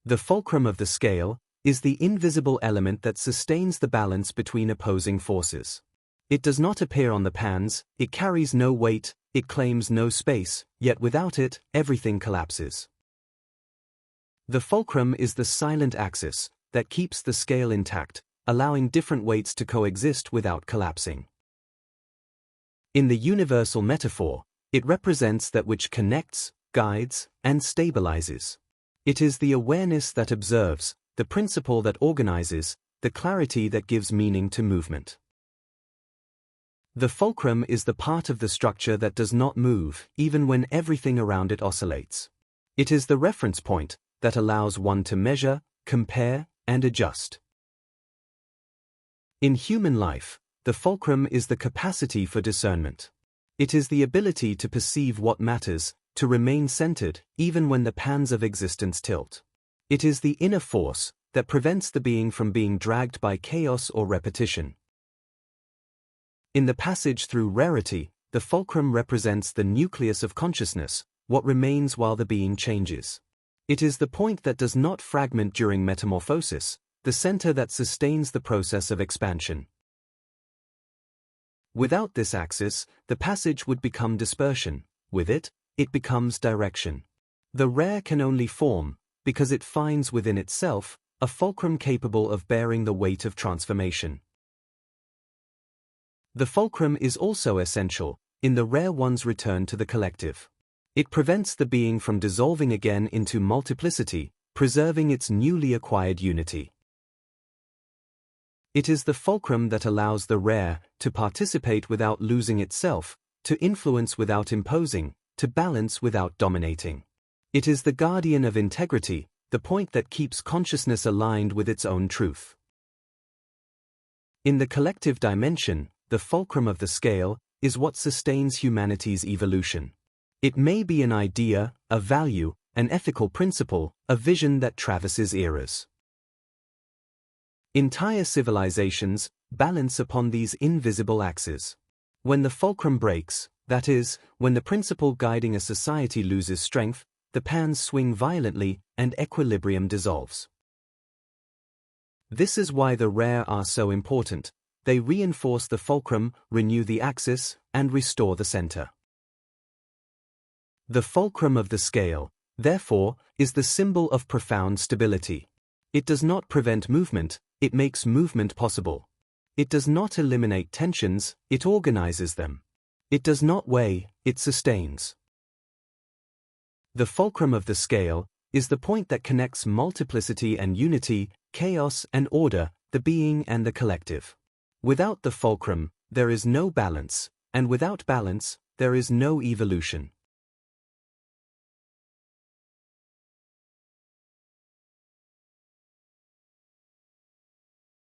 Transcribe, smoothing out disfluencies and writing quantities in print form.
The fulcrum of the scale is the invisible element that sustains the balance between opposing forces. It does not appear on the pans, it carries no weight, it claims no space, yet without it, everything collapses. The fulcrum is the silent axis that keeps the scale intact, allowing different weights to coexist without collapsing. In the universal metaphor, it represents that which connects, guides, and stabilizes. It is the awareness that observes, the principle that organizes, the clarity that gives meaning to movement. The fulcrum is the part of the structure that does not move, even when everything around it oscillates. It is the reference point that allows one to measure, compare, and adjust. In human life, the fulcrum is the capacity for discernment. It is the ability to perceive what matters, to remain centered, even when the pans of existence tilt. It is the inner force that prevents the being from being dragged by chaos or repetition. In the passage through rarity, the fulcrum represents the nucleus of consciousness, what remains while the being changes. It is the point that does not fragment during metamorphosis, the center that sustains the process of expansion. Without this axis, the passage would become dispersion. With it, it becomes direction. The rare can only form, because it finds within itself a fulcrum capable of bearing the weight of transformation. The fulcrum is also essential in the rare one's return to the collective. It prevents the being from dissolving again into multiplicity, preserving its newly acquired unity. It is the fulcrum that allows the rare to participate without losing itself, to influence without imposing, to balance without dominating. It is the guardian of integrity, the point that keeps consciousness aligned with its own truth. In the collective dimension, the fulcrum of the scale is what sustains humanity's evolution. It may be an idea, a value, an ethical principle, a vision that traverses eras. Entire civilizations balance upon these invisible axes. When the fulcrum breaks, that is, when the principle guiding a society loses strength, the pans swing violently and equilibrium dissolves. This is why the rare are so important. They reinforce the fulcrum, renew the axis, and restore the center. The fulcrum of the scale, therefore, is the symbol of profound stability. It does not prevent movement, it makes movement possible. It does not eliminate tensions, it organizes them. It does not weigh, it sustains. The fulcrum of the scale is the point that connects multiplicity and unity, chaos and order, the being and the collective. Without the fulcrum, there is no balance, and without balance, there is no evolution.